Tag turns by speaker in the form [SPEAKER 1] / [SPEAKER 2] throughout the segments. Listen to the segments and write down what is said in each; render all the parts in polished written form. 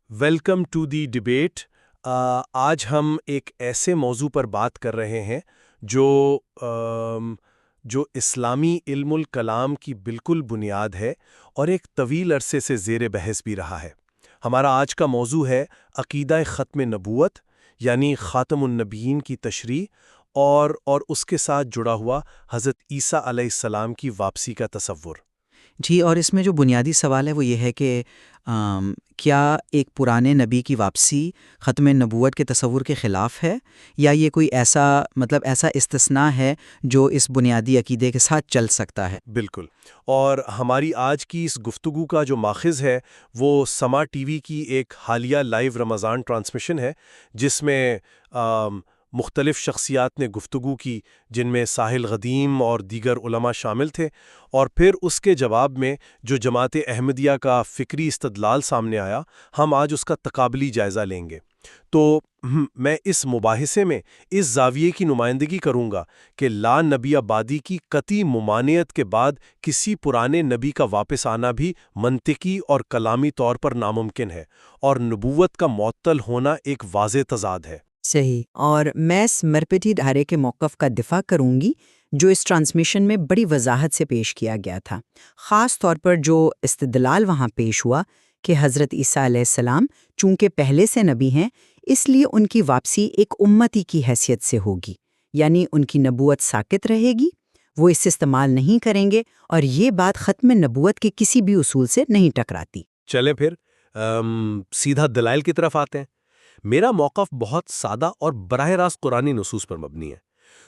[SPEAKER 1] Welcome to the debate. آج ہم ایک ایسے موضوع پر بات کر رہے ہیں جو جو اسلامی علم الکلام کی بالکل بنیاد ہے اور ایک طویل عرصے سے زیر بحث بھی رہا ہے۔ ہمارا آج کا موضوع ہے عقیدہ ختم نبوت، یعنی خاتم النبیین کی تشریح اور اس کے ساتھ جڑا ہوا حضرت عیسیٰ علیہ السلام کی واپسی کا تصور۔
[SPEAKER 2] جی، اور اس میں جو بنیادی سوال ہے وہ یہ ہے کہ کیا ایک پرانے نبی کی واپسی ختم نبوت کے تصور کے خلاف ہے، یا یہ کوئی ایسا استثناء ہے جو اس بنیادی عقیدے کے ساتھ چل سکتا ہے؟
[SPEAKER 1] بالکل، اور ہماری آج کی اس گفتگو کا جو ماخذ ہے وہ سما ٹی وی کی ایک حالیہ لائیو رمضان ٹرانسمیشن ہے، جس میں مختلف شخصیات نے گفتگو کی، جن میں ساحل قدیم اور دیگر علماء شامل تھے، اور پھر اس کے جواب میں جو جماعت احمدیہ کا فکری استدلال سامنے آیا، ہم آج اس کا تقابلی جائزہ لیں گے۔ تو میں اس مباحثے میں اس زاویے کی نمائندگی کروں گا کہ لا نبی بعدی کی قطعی ممانعت کے بعد کسی پرانے نبی کا واپس آنا بھی منطقی اور کلامی طور پر ناممکن ہے، اور نبوت کا معطل ہونا ایک واضح تضاد ہے۔
[SPEAKER 3] صحیح، اور میں اس مرپٹی دھارے کے موقف کا دفاع کروں گی جو اس ٹرانسمیشن میں بڑی وضاحت سے پیش کیا گیا تھا، خاص طور پر جو استدلال وہاں پیش ہوا کہ حضرت عیسیٰ علیہ السلام چونکہ پہلے سے نبی ہیں، اس لیے ان کی واپسی ایک امتی کی حیثیت سے ہوگی، یعنی ان کی نبوت ساقط رہے گی، وہ اسے استعمال نہیں کریں گے، اور یہ بات ختم نبوت کے کسی بھی اصول سے نہیں ٹکراتی۔
[SPEAKER 1] چلیں پھر سیدھا دلائل کی طرف آتے ہیں۔ میرا موقف بہت سادہ اور براہ راست قرآنی نصوص پر مبنی ہے۔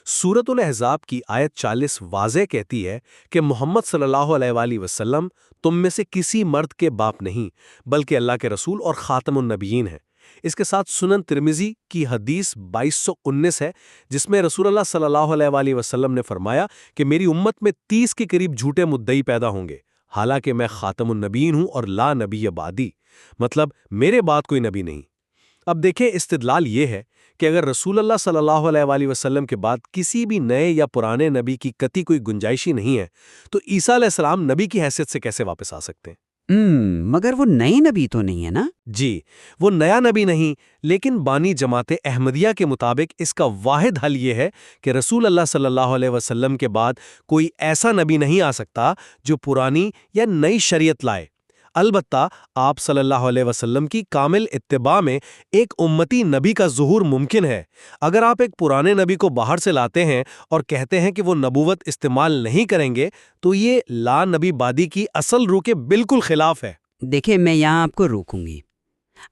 [SPEAKER 1] سورۃ الاحزاب کی آیت 40 واضح کہتی ہے کہ محمد صلی اللہ علیہ وآلہ وسلم تم میں سے کسی مرد کے باپ نہیں، بلکہ اللہ کے رسول اور خاتم النبیین ہیں۔ اس کے ساتھ سنن ترمذی کی حدیث 2219 ہے، جس میں رسول اللہ صلی اللہ علیہ وآلہ وسلم نے فرمایا کہ میری امت میں 30 کے قریب جھوٹے مدعی پیدا ہوں گے، حالانکہ میں خاتم النبیین ہوں اور لا نبی بعدی، مطلب میرے بعد کوئی نبی نہیں۔ اب دیکھیں، استدلال یہ ہے کہ اگر رسول اللہ صلی اللہ علیہ وآلہ وسلم کے بعد کسی بھی نئے یا پرانے نبی کی قطعی کوئی گنجائشی نہیں ہے، تو عیسیٰ علیہ السلام نبی کی حیثیت سے کیسے واپس آ سکتے ہیں؟
[SPEAKER 2] مگر وہ نئے نبی تو نہیں ہے نا؟
[SPEAKER 1] جی، وہ نیا نبی نہیں، لیکن بانی جماعت احمدیہ کے مطابق اس کا واحد حل یہ ہے کہ رسول اللہ صلی اللہ علیہ وسلم کے بعد کوئی ایسا نبی نہیں آ سکتا جو پرانی یا نئی شریعت لائے۔ البتہ آپ صلی اللہ علیہ وسلم کی کامل اتباع میں ایک امتی نبی کا ظہور ممکن ہے۔ اگر آپ ایک پرانے نبی کو باہر سے لاتے ہیں اور کہتے ہیں کہ وہ نبوت استعمال نہیں کریں گے، تو یہ لا نبی بعدی کی اصل روح کے بالکل خلاف ہے۔
[SPEAKER 2] دیکھیں، میں یہاں آپ کو روکوں گی۔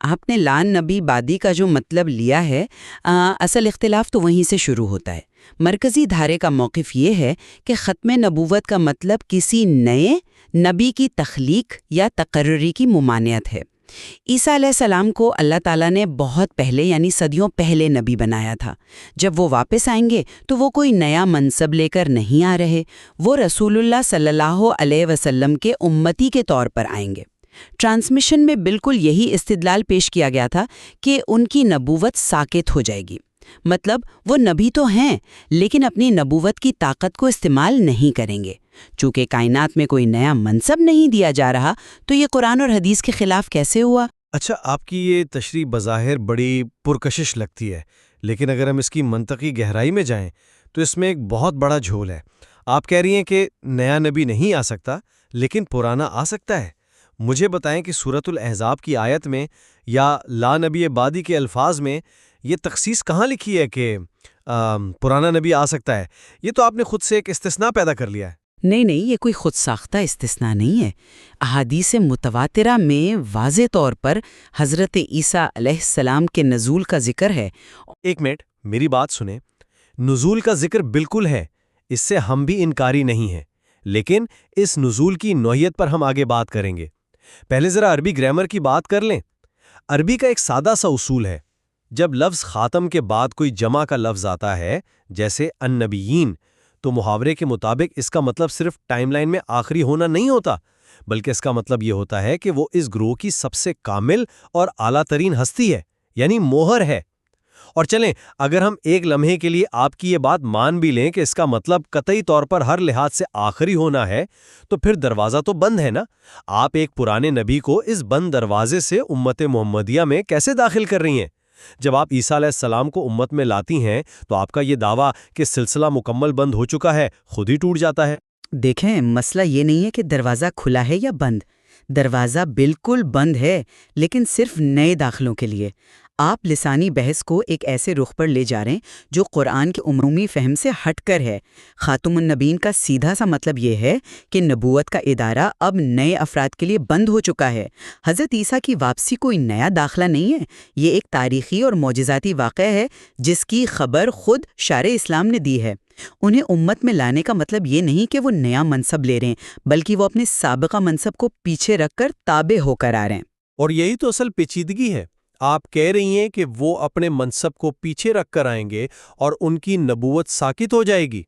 [SPEAKER 2] آپ نے لا نبی بعدی کا جو مطلب لیا ہے، اصل اختلاف تو وہیں سے شروع ہوتا ہے۔ مرکزی دھارے کا موقف یہ ہے کہ ختم نبوت کا مطلب کسی نئے نبی کی تخلیق یا تقرری کی ممانعت ہے۔ عیسیٰ علیہ السلام کو اللہ تعالیٰ نے بہت پہلے، یعنی صدیوں پہلے نبی بنایا تھا۔ جب وہ واپس آئیں گے تو وہ کوئی نیا منصب لے کر نہیں آ رہے، وہ رسول اللہ صلی اللہ علیہ وسلم کے امتی کے طور پر آئیں گے۔ ٹرانسمیشن میں بالکل یہی استدلال پیش کیا گیا تھا کہ ان کی نبوت ساقط ہو جائے گی، مطلب وہ نبی تو ہیں لیکن اپنی نبوت کی طاقت کو استعمال نہیں کریں گے۔ چونکہ کائنات میں کوئی نیا منصب نہیں دیا جا رہا، تو یہ قرآن اور حدیث کے خلاف کیسے ہوا؟
[SPEAKER 1] اچھا، آپ کی یہ تشریح بظاہر بڑی پرکشش لگتی ہے، لیکن اگر ہم اس کی منطقی گہرائی میں جائیں تو اس میں ایک بہت بڑا جھول ہے۔ آپ کہہ رہی ہیں کہ نیا نبی نہیں آ سکتا لیکن پرانا آ سکتا ہے۔ مجھے بتائیں کہ سورۃ الاحزاب کی آیت میں یا لا نبی بعدی کے الفاظ میں یہ تخصیص کہاں لکھی ہے کہ پرانا نبی آ سکتا ہے؟ یہ تو آپ نے خود سے ایک استثناء پیدا کر لیا ہے۔
[SPEAKER 2] نہیں، یہ کوئی خود ساختہ استثناء نہیں ہے۔ احادیث متواترہ میں واضح طور پر حضرت عیسیٰ علیہ السلام کے نزول کا ذکر ہے۔
[SPEAKER 1] ایک منٹ، میری بات سنیں۔ نزول کا ذکر بالکل ہے، اس سے ہم بھی انکاری نہیں ہیں، لیکن اس نزول کی نوعیت پر ہم آگے بات کریں گے۔ پہلے ذرا عربی گرامر کی بات کر لیں۔ عربی کا ایک سادہ سا اصول ہے، جب لفظ خاتم کے بعد کوئی جمع کا لفظ آتا ہے، جیسے النبیین، تو محاورے کے مطابق اس کا مطلب صرف ٹائم لائن میں آخری ہونا نہیں ہوتا، بلکہ اس کا مطلب یہ ہوتا ہے کہ وہ اس گروہ کی سب سے کامل اور اعلیٰ ترین ہستی ہے، یعنی موہر ہے۔ اور چلیں اگر ہم ایک لمحے کے لیے آپ کی یہ بات مان بھی لیں کہ اس کا مطلب قطعی طور پر ہر لحاظ سے آخری ہونا ہے، تو پھر دروازہ تو بند ہے نا؟ آپ ایک پرانے نبی کو اس بند دروازے سے امت محمدیہ میں کیسے داخل کر رہی ہیں؟ جب آپ عیسیٰ علیہ السلام کو امت میں لاتی ہیں تو آپ کا یہ دعویٰ کہ سلسلہ مکمل بند ہو چکا ہے خود ہی ٹوٹ جاتا ہے۔
[SPEAKER 2] دیکھیں، مسئلہ یہ نہیں ہے کہ دروازہ کھلا ہے یا بند۔ دروازہ بالکل بند ہے، لیکن صرف نئے داخلوں کے لیے۔ آپ لسانی بحث کو ایک ایسے رخ پر لے جا رہے ہیں جو قرآن کے عمومی فہم سے ہٹ کر ہے۔ خاتم النبیین کا سیدھا سا مطلب یہ ہے کہ نبوت کا ادارہ اب نئے افراد کے لیے بند ہو چکا ہے۔ حضرت عیسیٰ کی واپسی کوئی نیا داخلہ نہیں ہے، یہ ایک تاریخی اور معجزاتی واقعہ ہے جس کی خبر خود شارع اسلام نے دی ہے۔ انہیں امت میں لانے کا مطلب یہ نہیں کہ وہ نیا منصب لے رہے ہیں، بلکہ وہ اپنے سابقہ منصب کو پیچھے رکھ کر تابع ہو کر آ رہے ہیں۔
[SPEAKER 1] اور یہی تو اصل پیچیدگی ہے۔ آپ کہہ رہی ہیں کہ وہ اپنے منصب کو پیچھے رکھ کر آئیں گے اور ان کی نبوت ساکت ہو جائے گی۔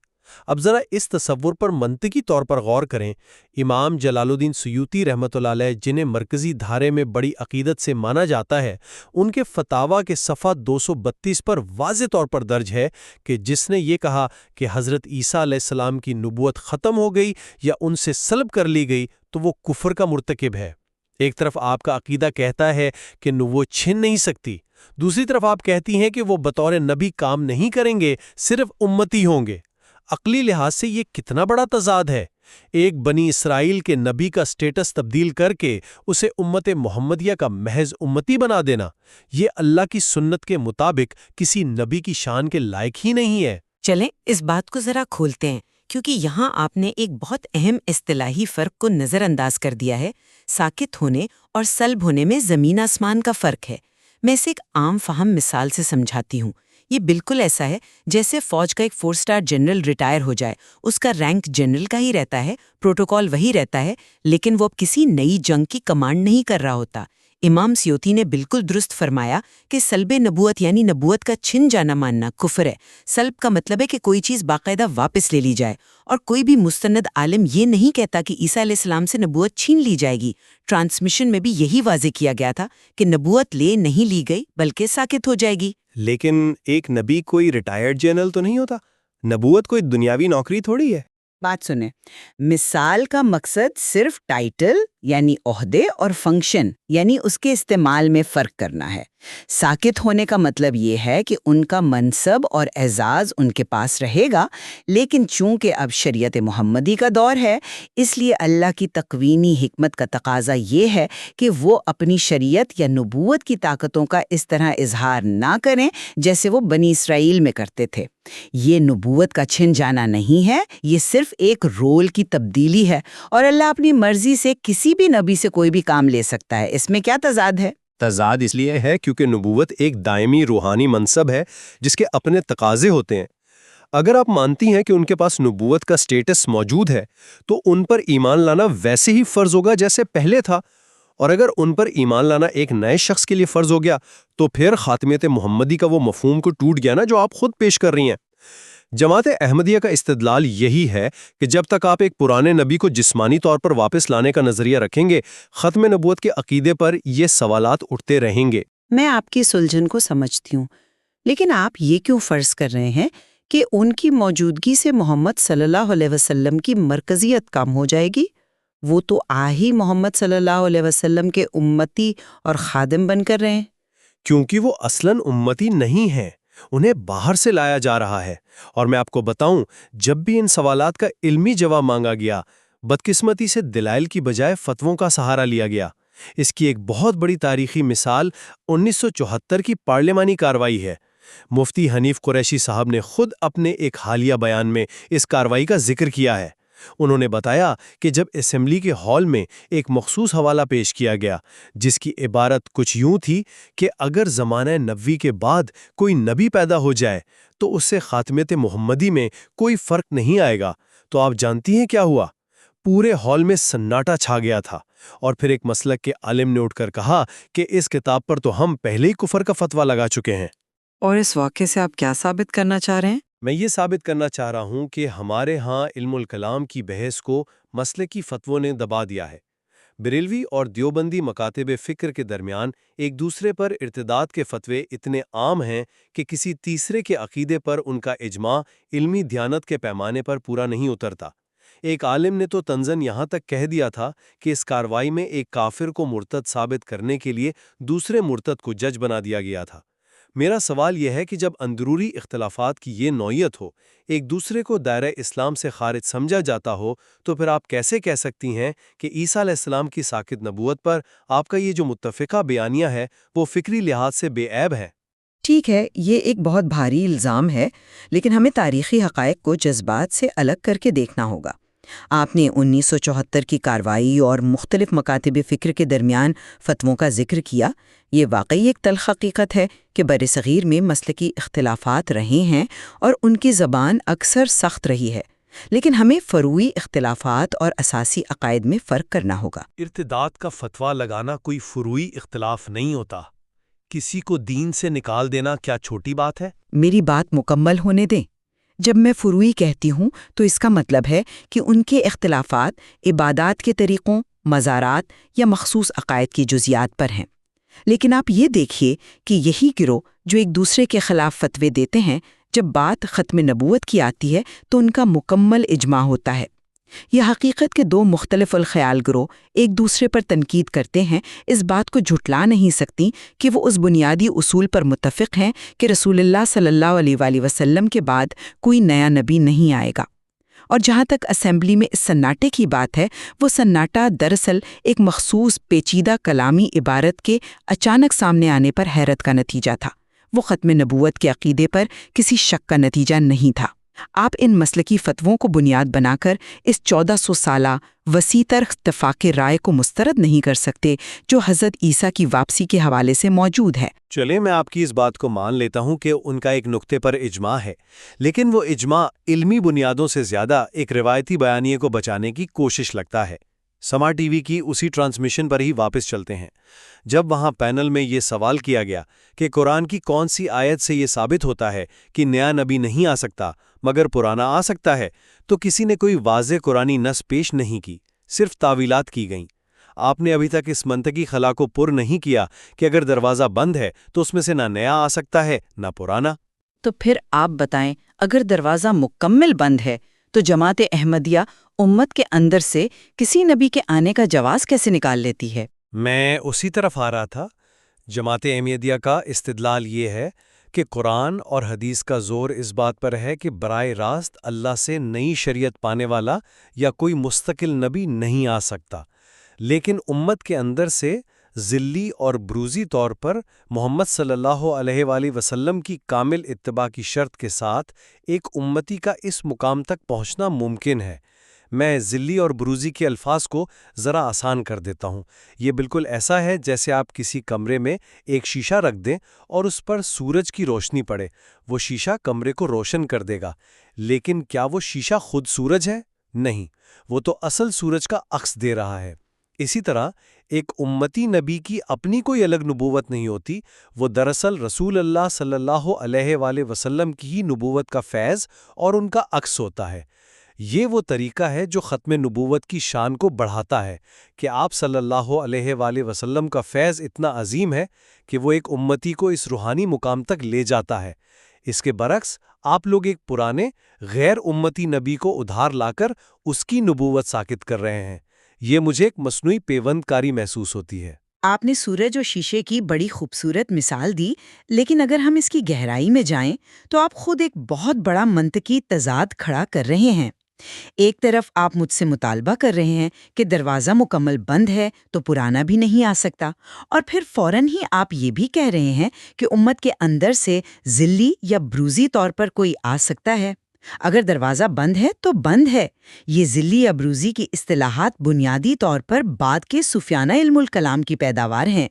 [SPEAKER 1] اب ذرا اس تصور پر منطقی طور پر غور کریں۔ امام جلال الدین سیوطی رحمۃ اللہ علیہ، جنہیں مرکزی دھارے میں بڑی عقیدت سے مانا جاتا ہے، ان کے فتاویٰ کے صفحہ 232 پر واضح طور پر درج ہے کہ جس نے یہ کہا کہ حضرت عیسیٰ علیہ السلام کی نبوت ختم ہو گئی یا ان سے سلب کر لی گئی تو وہ کفر کا مرتکب ہے۔ ایک طرف آپ کا عقیدہ کہتا ہے کہ نبوت چھن نہیں سکتی، دوسری طرف آپ کہتی ہیں کہ وہ بطور نبی کام نہیں کریں گے، صرف امتی ہوں گے۔ عقلی لحاظ سے یہ کتنا بڑا تضاد ہے! ایک بنی اسرائیل کے نبی کا سٹیٹس تبدیل کر کے اسے امت محمدیہ کا محض امتی بنا دینا، یہ اللہ کی سنت کے مطابق کسی نبی کی شان کے لائق ہی نہیں ہے۔
[SPEAKER 4] چلیں اس بات کو ذرا کھولتے ہیں، کیونکہ یہاں آپ نے ایک بہت اہم اصطلاحی فرق کو نظر انداز کر دیا ہے۔ ساکت ہونے اور سلب ہونے میں زمین آسمان کا فرق ہے۔ میں اسے ایک عام فہم مثال سے سمجھاتی ہوں۔ یہ بالکل ایسا ہے جیسے فوج کا ایک 4 اسٹار جنرل ریٹائر ہو جائے، اس کا رینک جنرل کا ہی رہتا ہے، پروٹوکول وہی رہتا ہے، لیکن وہ اب کسی نئی جنگ کی کمانڈ نہیں کر رہا ہوتا۔ امام سیوطی نے بالکل درست فرمایا کہ سلب نبوت یعنی نبوت کا چھن جانا ماننا کفر ہے۔ سلب کا مطلب ہے کہ کوئی چیز باقاعدہ واپس لے لی جائے، اور کوئی بھی مستند عالم یہ نہیں کہتا کہ عیسیٰ علیہ السلام سے نبوت چھین لی جائے گی۔ ٹرانسمیشن میں بھی یہی واضح کیا گیا تھا کہ نبوت لے نہیں لی گئی بلکہ ساکت ہو جائے گی۔
[SPEAKER 1] لیکن ایک نبی کوئی ریٹائرڈ جنرل تو نہیں ہوتا، نبوت کوئی دنیاوی نوکری تھوڑی ہے۔
[SPEAKER 2] بات سنیں، مثال کا مقصد صرف ٹائٹل یعنی عہدے اور فنکشن یعنی اس کے استعمال میں فرق کرنا ہے۔ ساکت ہونے کا مطلب یہ ہے کہ ان کا منصب اور اعزاز ان کے پاس رہے گا، لیکن چونکہ اب شریعت محمدی کا دور ہے، اس لیے اللہ کی تکوینی حکمت کا تقاضا یہ ہے کہ وہ اپنی شریعت یا نبوت کی طاقتوں کا اس طرح اظہار نہ کریں جیسے وہ بنی اسرائیل میں کرتے تھے۔ یہ نبوت کا چھن جانا نہیں ہے، یہ صرف ایک رول کی تبدیلی ہے، اور اللہ اپنی مرضی سے کسی بھی نبی سے کوئی بھی کام لے سکتا ہے۔ اس میں کیا تضاد ہے؟
[SPEAKER 1] تضاد اس لیے ہے کیونکہ نبوت ایک دائمی روحانی منصب ہے جس کے اپنے تقاضے ہوتے ہیں۔ اگر آپ مانتی ہیں کہ ان کے پاس نبوت کا سٹیٹس موجود ہے تو ان پر ایمان لانا ویسے ہی فرض ہوگا جیسے پہلے تھا، اور اگر ان پر ایمان لانا ایک نئے شخص کے لیے فرض ہو گیا تو پھر خاتمیت محمدی کا وہ مفہوم کو ٹوٹ گیا نا جو آپ خود پیش کر رہی ہیں۔ جماعت احمدیہ کا استدلال یہی ہے کہ جب تک آپ ایک پرانے نبی کو جسمانی طور پر واپس لانے کا نظریہ رکھیں گے، ختم نبوت کے عقیدے پر یہ سوالات اٹھتے رہیں گے۔
[SPEAKER 3] میں آپ کی سلجھن کو سمجھتی ہوں، لیکن آپ یہ کیوں فرض کر رہے ہیں کہ ان کی موجودگی سے محمد صلی اللہ علیہ وسلم کی مرکزیت کم ہو جائے گی؟ وہ تو ہی محمد صلی اللہ علیہ وسلم کے امتی اور خادم بن کر رہے ہیں۔
[SPEAKER 1] کیونکہ وہ اصلاً امتی نہیں ہیں، انہیں باہر سے لایا جا رہا ہے۔ اور میں آپ کو بتاؤں، جب بھی ان سوالات کا علمی جواب مانگا گیا، بدقسمتی سے دلائل کی بجائے فتووں کا سہارا لیا گیا۔ اس کی ایک بہت بڑی تاریخی مثال 1974 کی پارلیمانی کارروائی ہے۔ مفتی حنیف قریشی صاحب نے خود اپنے ایک حالیہ بیان میں اس کارروائی کا ذکر کیا ہے۔ انہوں نے بتایا کہ جب اسمبلی کے ہال میں ایک مخصوص حوالہ پیش کیا گیا جس کی عبارت کچھ یوں تھی کہ اگر زمانہ نبوی کے بعد کوئی نبی پیدا ہو جائے تو اس سے خاتمیت محمدی میں کوئی فرق نہیں آئے گا، تو آپ جانتی ہیں کیا ہوا؟ پورے ہال میں سناٹا چھا گیا تھا، اور پھر ایک مسلک کے عالم نے اٹھ کر کہا کہ اس کتاب پر تو ہم پہلے ہی کفر کا فتویٰ لگا چکے ہیں۔
[SPEAKER 3] اور اس واقعے سے آپ کیا ثابت کرنا چاہ رہے ہیں؟
[SPEAKER 1] میں یہ ثابت کرنا چاہ رہا ہوں کہ ہمارے ہاں علم الکلام کی بحث کو مسلکی فتووں نے دبا دیا ہے۔ بریلوی اور دیوبندی مکاتب فکر کے درمیان ایک دوسرے پر ارتداد کے فتوے اتنے عام ہیں کہ کسی تیسرے کے عقیدے پر ان کا اجماع علمی دیانت کے پیمانے پر پورا نہیں اترتا۔ ایک عالم نے تو طنزاً یہاں تک کہہ دیا تھا کہ اس کارروائی میں ایک کافر کو مرتد ثابت کرنے کے لیے دوسرے مرتد کو جج بنا دیا گیا تھا۔ میرا سوال یہ ہے کہ جب اندرونی اختلافات کی یہ نوعیت ہو، ایک دوسرے کو دائرہ اسلام سے خارج سمجھا جاتا ہو، تو پھر آپ کیسے کہہ سکتی ہیں کہ عیسیٰ علیہ السلام کی ساکت نبوت پر آپ کا یہ جو متفقہ بیانیہ ہے وہ فکری لحاظ سے بے عیب ہے؟
[SPEAKER 5] ٹھیک ہے، یہ ایک بہت بھاری الزام ہے، لیکن ہمیں تاریخی حقائق کو جذبات سے الگ کر کے دیکھنا ہوگا۔ آپ نے 1974 کی کارروائی اور مختلف مکاتب فکر کے درمیان فتووں کا ذکر کیا۔ یہ واقعی ایک تلخ حقیقت ہے کہ برصغیر میں مسلکی اختلافات رہے ہیں اور ان کی زبان اکثر سخت رہی ہے، لیکن ہمیں فروعی اختلافات اور اساسی عقائد میں فرق کرنا ہوگا۔
[SPEAKER 1] ارتداد کا فتویٰ لگانا کوئی فروعی اختلاف نہیں ہوتا۔ کسی کو دین سے نکال دینا کیا چھوٹی بات ہے؟
[SPEAKER 5] میری بات مکمل ہونے دیں۔ جب میں فروعی کہتی ہوں تو اس کا مطلب ہے کہ ان کے اختلافات عبادات کے طریقوں، مزارات یا مخصوص عقائد کی جزیات پر ہیں۔ لیکن آپ یہ دیکھیے کہ یہی گروہ جو ایک دوسرے کے خلاف فتوے دیتے ہیں، جب بات ختم نبوت کی آتی ہے تو ان کا مکمل اجماع ہوتا ہے۔ یہ حقیقت کے دو مختلف الخیال گروہ ایک دوسرے پر تنقید کرتے ہیں، اس بات کو جھٹلا نہیں سکتی کہ وہ اس بنیادی اصول پر متفق ہیں کہ رسول اللہ صلی اللہ علیہ وآلہ وسلم کے بعد کوئی نیا نبی نہیں آئے گا۔ اور جہاں تک اسمبلی میں اس سناٹے کی بات ہے، وہ سناٹا دراصل ایک مخصوص پیچیدہ کلامی عبارت کے اچانک سامنے آنے پر حیرت کا نتیجہ تھا۔ وہ ختم نبوت کے عقیدے پر کسی شک کا نتیجہ نہیں تھا۔ آپ ان مسلکی فتووں کو بنیاد بنا کر اس 1400 سالہ وسیع تر اتفاق رائے کو مسترد نہیں کر سکتے جو حضرت عیسیٰ کی واپسی کے حوالے سے موجود ہے۔
[SPEAKER 1] چلے میں آپ کی اس بات کو مان لیتا ہوں کہ ان کا ایک نقطے پر اجماع ہے، لیکن وہ اجماع علمی بنیادوں سے زیادہ ایک روایتی بیانیے کو بچانے کی کوشش لگتا ہے۔ سما ٹی وی کی اسی ٹرانسمیشن پر ہی واپس چلتے ہیں۔ جب وہاں پینل میں یہ سوال کیا گیا کہ قرآن کی کون سی آیت سے یہ ثابت ہوتا ہے کہ نیا نبی نہیں آ سکتا مگر پرانا آ سکتا ہے، تو کسی نے کوئی واضح قرآنی نص پیش نہیں کی، صرف تعویلات کی گئیں۔ آپ نے ابھی تک اس منطقی خلا کو پر نہیں کیا کہ اگر دروازہ بند ہے تو اس میں سے نہ نیا آ سکتا ہے نہ پرانا۔
[SPEAKER 5] تو پھر آپ بتائیں، اگر دروازہ مکمل بند ہے تو جماعت احمدیہ امت کے اندر سے کسی نبی کے آنے کا جواز کیسے نکال لیتی ہے؟
[SPEAKER 1] میں اسی طرف آ رہا تھا۔ جماعت احمدیہ کا استدلال یہ ہے کہ قرآن اور حدیث کا زور اس بات پر ہے کہ براہ راست اللہ سے نئی شریعت پانے والا یا کوئی مستقل نبی نہیں آ سکتا، لیکن امت کے اندر سے ذلی اور بروزی طور پر محمد صلی اللہ علیہ وآلہ وسلم کی کامل اتباع کی شرط کے ساتھ ایک امتی کا اس مقام تک پہنچنا ممکن ہے۔ میں ذلی اور بروزی کے الفاظ کو ذرا آسان کر دیتا ہوں۔ یہ بالکل ایسا ہے جیسے آپ کسی کمرے میں ایک شیشہ رکھ دیں اور اس پر سورج کی روشنی پڑے۔ وہ شیشہ کمرے کو روشن کر دے گا، لیکن کیا وہ شیشہ خود سورج ہے؟ نہیں، وہ تو اصل سورج کا عکس دے رہا ہے۔ اسی طرح ایک امتی نبی کی اپنی کوئی الگ نبوت نہیں ہوتی، وہ دراصل رسول اللہ صلی اللہ علیہ وآلہ وسلم کی ہی نبوت کا فیض اور ان کا عکس ہوتا ہے۔ یہ وہ طریقہ ہے جو ختم نبوت کی شان کو بڑھاتا ہے کہ آپ صلی اللہ علیہ وآلہ وسلم کا فیض اتنا عظیم ہے کہ وہ ایک امتی کو اس روحانی مقام تک لے جاتا ہے۔ اس کے برعکس آپ لوگ ایک پرانے غیر امتی نبی کو ادھار لا کر اس کی نبوت ساکت کر رہے ہیں۔ یہ مجھے ایک مصنوعی پیوند کاری محسوس ہوتی ہے۔
[SPEAKER 5] آپ نے سورج و شیشے کی بڑی خوبصورت مثال دی، لیکن اگر ہم اس کی گہرائی میں جائیں تو آپ خود ایک بہت بڑا منطقی تضاد کھڑا کر رہے ہیں۔ ایک طرف آپ مجھ سے مطالبہ کر رہے ہیں کہ دروازہ مکمل بند ہے تو پرانا بھی نہیں آ سکتا، اور پھر فوراً ہی آپ یہ بھی کہہ رہے ہیں کہ امت کے اندر سے ذلی یا بروزی طور پر کوئی آ سکتا ہے۔ اگر دروازہ بند ہے تو بند ہے۔ یہ ذلی یا بروزی کی اصطلاحات بنیادی طور پر بعد کے صوفیانہ علم الکلام کی پیداوار ہیں۔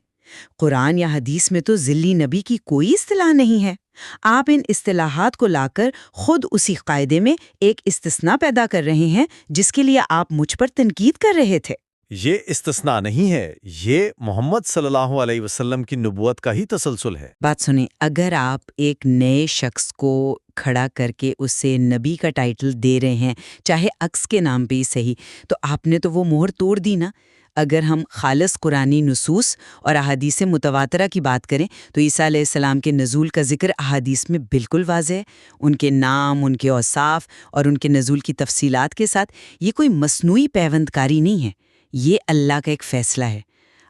[SPEAKER 5] قرآن یا حدیث میں تو ذلی نبی کی کوئی اصطلاح نہیں ہے۔ آپ ان اصطلاحات کو لا کر خود اسی قاعدے میں ایک استثناء پیدا کر رہے ہیں جس کے لیے آپ مجھ پر تنقید کر رہے تھے۔
[SPEAKER 1] یہ استثناء نہیں ہے، یہ محمد صلی اللہ علیہ وسلم کی نبوت کا ہی تسلسل ہے۔
[SPEAKER 5] بات سنیں، اگر آپ ایک نئے شخص کو کھڑا کر کے اسے نبی کا ٹائٹل دے رہے ہیں، چاہے عکس کے نام پہ ہی صحیح، تو آپ نے تو وہ مہر توڑ دی نا۔
[SPEAKER 4] اگر ہم خالص قرآنی نصوص اور احادیث متواترہ کی بات کریں تو عیسیٰ علیہ السلام کے نزول کا ذکر احادیث میں بالکل واضح ہے۔ ان کے نام، ان کے اوصاف اور ان کے نزول کی تفصیلات کے ساتھ یہ کوئی مصنوعی پیوند کاری نہیں ہے، یہ اللہ کا ایک فیصلہ ہے۔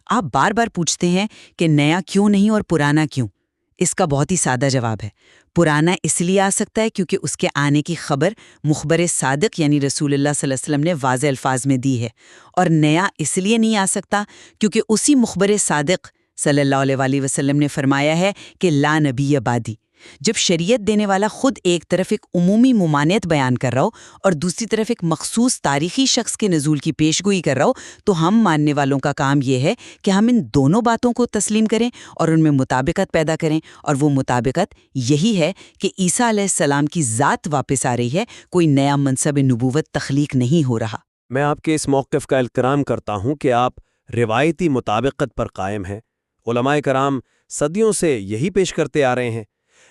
[SPEAKER 4] آپ بار بار پوچھتے ہیں کہ نیا کیوں نہیں اور پرانا کیوں؟ اس کا بہت ہی سادہ جواب ہے۔ پرانا اس لیے آ سکتا ہے کیونکہ اس کے آنے کی خبر مخبر صادق یعنی رسول اللہ صلی اللہ علیہ وسلم نے واضح الفاظ میں دی ہے، اور نیا اس لیے نہیں آ سکتا کیونکہ اسی مخبر صادق صلی اللہ علیہ وآلہ وسلم نے فرمایا ہے کہ لا نبی بعدی۔ جب شریعت دینے والا خود ایک طرف ایک عمومی ممانعت بیان کر رہا ہو اور دوسری طرف ایک مخصوص تاریخی شخص کے نزول کی پیشگوئی کر رہا ہو، تو ہم ماننے والوں کا کام یہ ہے کہ ہم ان دونوں باتوں کو تسلیم کریں اور ان میں مطابقت پیدا کریں، اور وہ مطابقت یہی ہے کہ عیسیٰ علیہ السلام کی ذات واپس آ رہی ہے، کوئی نیا منصب نبوت تخلیق نہیں ہو رہا۔
[SPEAKER 1] میں آپ کے اس موقف کا احترام کرتا ہوں کہ آپ روایتی مطابقت پر قائم ہیں۔ علماء کرام صدیوں سے یہی پیش کرتے آ رہے ہیں،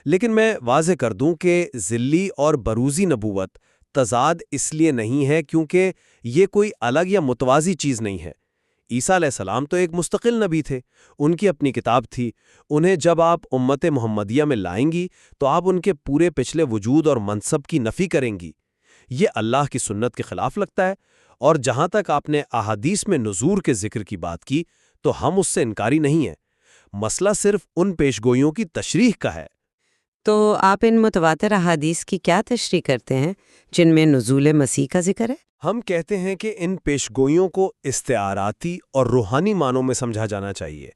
[SPEAKER 1] لیکن میں واضح کر دوں کہ ذلی اور بروزی نبوت تضاد اس لیے نہیں ہے کیونکہ یہ کوئی الگ یا متوازی چیز نہیں ہے۔ عیسیٰ علیہ السلام تو ایک مستقل نبی تھے، ان کی اپنی کتاب تھی، انہیں جب آپ امت محمدیہ میں لائیں گی تو آپ ان کے پورے پچھلے وجود اور منصب کی نفی کریں گی۔ یہ اللہ کی سنت کے خلاف لگتا ہے، اور جہاں تک آپ نے احادیث میں نزول کے ذکر کی بات کی تو ہم اس سے انکاری نہیں ہیں۔ مسئلہ صرف ان پیشگوئیوں کی تشریح کا ہے۔
[SPEAKER 4] تو آپ ان متواتر احادیث کی کیا تشریح کرتے ہیں جن میں نزول مسیح کا ذکر ہے؟
[SPEAKER 1] ہم کہتے ہیں کہ ان پیشگوئیوں کو استعاراتی اور روحانی معنوں میں سمجھا جانا چاہیے۔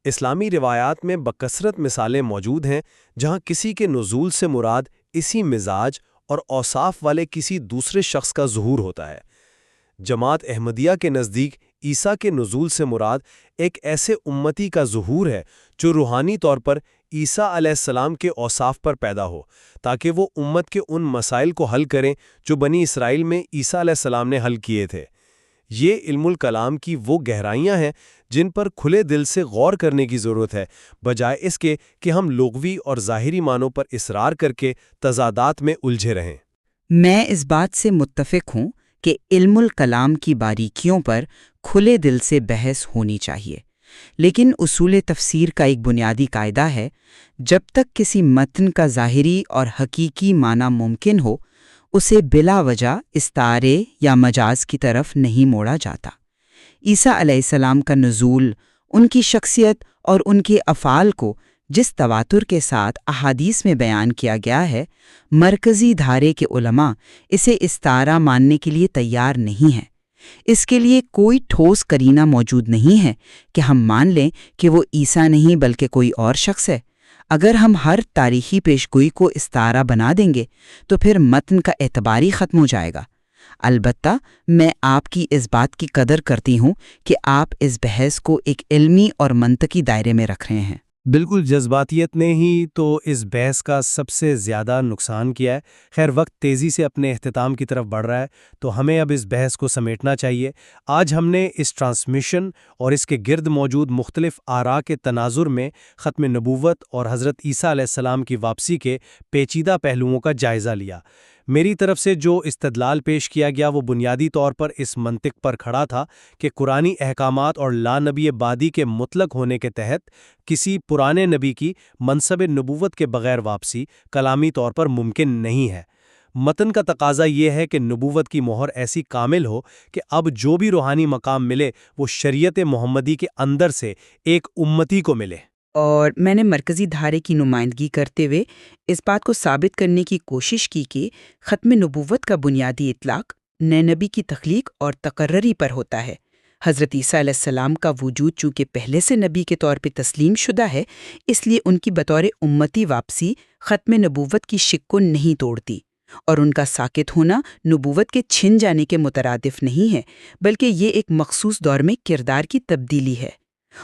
[SPEAKER 1] اسلامی روایات میں بکثرت مثالیں موجود ہیں جہاں کسی کے نزول سے مراد اسی مزاج اور اوصاف والے کسی دوسرے شخص کا ظہور ہوتا ہے۔ جماعت احمدیہ کے نزدیک عیسیٰ کے نزول سے مراد ایک ایسے امتی کا ظہور ہے جو روحانی طور پر عیسیٰ علیہ السلام کے اوصاف پر پیدا ہو، تاکہ وہ امت کے ان مسائل کو حل کریں جو بنی اسرائیل میں عیسیٰ علیہ السلام نے حل کیے تھے۔ یہ علم الکلام کی وہ گہرائیاں ہیں جن پر کھلے دل سے غور کرنے کی ضرورت ہے، بجائے اس کے کہ ہم لغوی اور ظاہری معنوں پر اصرار کر کے تضادات میں الجھے رہیں۔
[SPEAKER 5] میں اس بات سے متفق ہوں کہ علم الکلام کی باریکیوں پر کھلے دل سے بحث ہونی چاہیے، لیکن اصول تفسیر کا ایک بنیادی قاعدہ ہے، جب تک کسی متن کا ظاہری اور حقیقی معنی ممکن ہو، اسے بلا وجہ استعارے یا مجاز کی طرف نہیں موڑا جاتا۔ عیسیٰ علیہ السلام کا نزول، ان کی شخصیت اور ان کے افعال کو جس تواتر کے ساتھ احادیث میں بیان کیا گیا ہے، مرکزی دھارے کے علماء اسے استعارہ ماننے کے لیے تیار نہیں ہیں۔ اس کے لیے کوئی ٹھوس قرینہ موجود نہیں ہے کہ ہم مان لیں کہ وہ عیسیٰ نہیں بلکہ کوئی اور شخص ہے۔ اگر ہم ہر تاریخی پیشگوئی کو استعارہ بنا دیں گے تو پھر متن کا اعتبار ہی ختم ہو جائے گا۔ البتہ میں آپ کی اس بات کی قدر کرتی ہوں کہ آپ اس بحث کو ایک علمی اور منطقی دائرے میں رکھ رہے ہیں۔
[SPEAKER 1] بالکل، جذباتیت نے ہی تو اس بحث کا سب سے زیادہ نقصان کیا ہے۔ خیر، وقت تیزی سے اپنے اختتام کی طرف بڑھ رہا ہے، تو ہمیں اب اس بحث کو سمیٹنا چاہیے۔ آج ہم نے اس ٹرانسمیشن اور اس کے گرد موجود مختلف آراء کے تناظر میں ختم نبوت اور حضرت عیسیٰ علیہ السلام کی واپسی کے پیچیدہ پہلوؤں کا جائزہ لیا۔ میری طرف سے جو استدلال پیش کیا گیا وہ بنیادی طور پر اس منطق پر کھڑا تھا کہ قرآنی احکامات اور لا نبی بعدی کے مطلق ہونے کے تحت کسی پرانے نبی کی منصب نبوت کے بغیر واپسی کلامی طور پر ممکن نہیں ہے۔ متن کا تقاضا یہ ہے کہ نبوت کی مہر ایسی کامل ہو کہ اب جو بھی روحانی مقام ملے وہ شریعت محمدی کے اندر سے ایک امتی کو ملے۔
[SPEAKER 2] اور میں نے مرکزی دھارے کی نمائندگی کرتے ہوئے اس بات کو ثابت کرنے کی کوشش کی کہ ختم نبوت کا بنیادی اطلاق نئے نبی کی تخلیق اور تقرری پر ہوتا ہے۔ حضرت عیسیٰ علیہ السلام کا وجود چونکہ پہلے سے نبی کے طور پہ تسلیم شدہ ہے، اس لیے ان کی بطور امتی واپسی ختم نبوت کی شک کو نہیں توڑتی، اور ان کا ساکت ہونا نبوت کے چھن جانے کے مترادف نہیں ہے، بلکہ یہ ایک مخصوص دور میں کردار کی تبدیلی ہے۔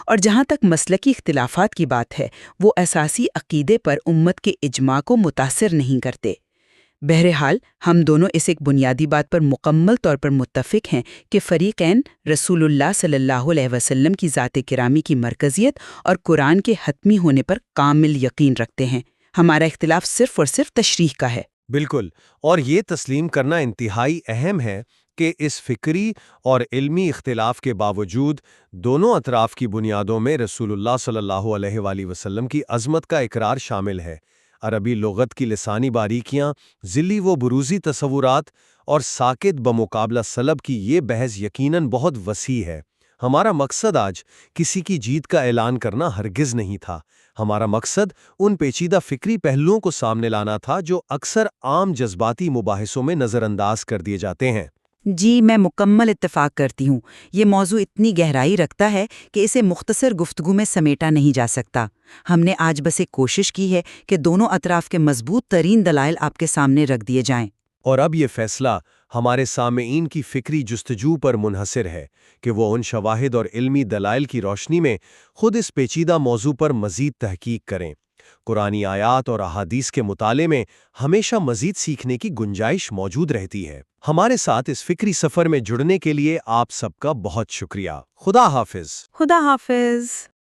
[SPEAKER 2] اور جہاں تک مسلکی اختلافات کی بات ہے، وہ اساسی عقیدے پر امت کے اجماع کو متاثر نہیں کرتے۔ بہرحال ہم دونوں اس ایک بنیادی بات پر مکمل طور پر متفق ہیں کہ فریقین رسول اللہ صلی اللہ علیہ وسلم کی ذات گرامی کی مرکزیت اور قرآن کے حتمی ہونے پر کامل یقین رکھتے ہیں۔ ہمارا اختلاف صرف اور صرف تشریح کا ہے۔
[SPEAKER 1] بالکل، اور یہ تسلیم کرنا انتہائی اہم ہے کہ اس فکری اور علمی اختلاف کے باوجود دونوں اطراف کی بنیادوں میں رسول اللہ صلی اللہ علیہ وآلہ وسلم کی عظمت کا اقرار شامل ہے۔ عربی لغت کی لسانی باریکیاں، ذیلی و بروزی تصورات اور ساکت بمقابلہ سلب کی یہ بحث یقیناً بہت وسیع ہے۔ ہمارا مقصد آج کسی کی جیت کا اعلان کرنا ہرگز نہیں تھا۔ ہمارا مقصد ان پیچیدہ فکری پہلوؤں کو سامنے لانا تھا جو اکثر عام جذباتی مباحثوں میں نظر انداز کر دیے جاتے ہیں۔
[SPEAKER 5] جی، میں مکمل اتفاق کرتی ہوں۔ یہ موضوع اتنی گہرائی رکھتا ہے کہ اسے مختصر گفتگو میں سمیٹا نہیں جا سکتا۔ ہم نے آج بس ایک کوشش کی ہے کہ دونوں اطراف کے مضبوط ترین دلائل آپ کے سامنے رکھ دیے جائیں۔
[SPEAKER 1] اور اب یہ فیصلہ ہمارے سامعین کی فکری جستجو پر منحصر ہے کہ وہ ان شواہد اور علمی دلائل کی روشنی میں خود اس پیچیدہ موضوع پر مزید تحقیق کریں۔ قرآنی آیات اور احادیث کے مطالعے میں ہمیشہ مزید سیکھنے کی گنجائش موجود رہتی ہے۔ ہمارے ساتھ اس فکری سفر میں جڑنے کے لیے آپ سب کا بہت شکریہ۔ خدا حافظ۔
[SPEAKER 5] خدا حافظ۔